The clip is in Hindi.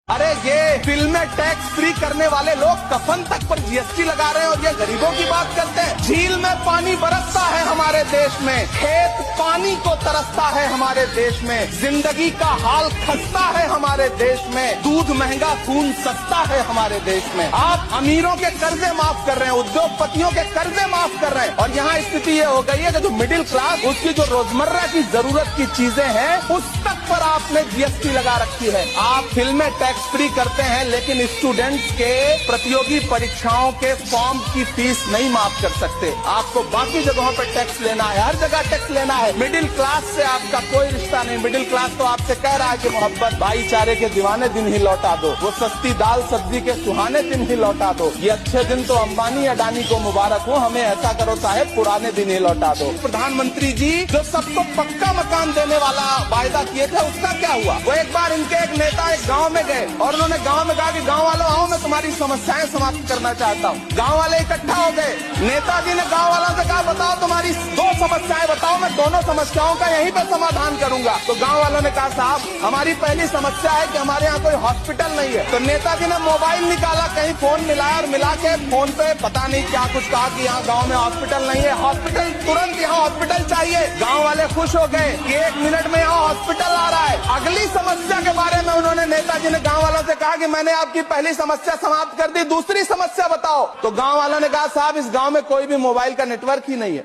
अरे ये फिल्में टैक्स फ्री करने वाले लोग कफन तक पर जीएसटी लगा रहे हैं और ये गरीबों की बात करते हैं। झील में पानी बरसता है हमारे देश में, खेत पानी को तरसता है हमारे देश में, जिंदगी का हाल खस्ता है हमारे देश में, दूध महंगा खून सस्ता है हमारे देश में। आप अमीरों के कर्जे माफ कर रहे हैं, उद्योगपतियों के कर्जे माफ कर रहे हैं और यहाँ स्थिति ये हो गई है कि जो मिडिल क्लास उसकी जो रोजमर्रा की जरूरत की चीजें हैं उस तक पर आपने जीएसटी लगा रखी है। आप फिल्में टैक्स फ्री करते हैं लेकिन स्टूडेंट्स के प्रतियोगी परीक्षाओं के फॉर्म की फीस नहीं माफ कर सकते। आपको बाकी जगहों पर टैक्स लेना है, हर जगह टैक्स लेना है। मिडिल क्लास से आपका कोई रिश्ता नहीं। मिडिल क्लास तो आपसे कह रहा है कि मोहब्बत भाईचारे के दीवाने दिन ही लौटा दो, वो सस्ती दाल सब्जी के सुहाने दिन ही लौटा दो। ये अच्छे दिन तो अंबानी अडानी को मुबारक हो, हमें ऐसा करो साहेब पुराने दिन ही लौटा दो। प्रधानमंत्री जी जो सबको पक्का मकान देने वाला वायदा किए थे उसका क्या हुआ? वो एक बार इनके एक नेता एक गाँव में गए और उन्होंने गांव में कहा कि गांव वालों आओ मैं तुम्हारी समस्याएं समाप्त करना चाहता हूं। गांव वाले इकट्ठा हो गए। नेताजी ने गांव वालों से कहा बताओ तुम्हारी 2 समस्याएं बताओ, मैं दोनों समस्याओं का यहीं पे समाधान करूंगा। तो गांव वालों ने कहा साहब हमारी पहली समस्या है कि हमारे यहाँ कोई हॉस्पिटल नहीं है। तो नेताजी ने मोबाइल निकाला, कहीं फोन मिलाया और मिला के फोन पे पता नहीं क्या कुछ कहा कि यहाँ गाँव में हॉस्पिटल नहीं है, हॉस्पिटल तुरंत यहाँ हॉस्पिटल चाहिए। गाँव वाले खुश हो गए कि 1 मिनट में यहाँ हॉस्पिटल आ रहा है। अगली समस्या के बारे में उन्होंने नेताजी ने गाँव वालों से कहा कि मैंने आपकी पहली समस्या समाप्त कर दी, दूसरी समस्या बताओ। तो गांव वालों ने कहा साहब इस गांव में कोई भी मोबाइल का नेटवर्क ही नहीं है।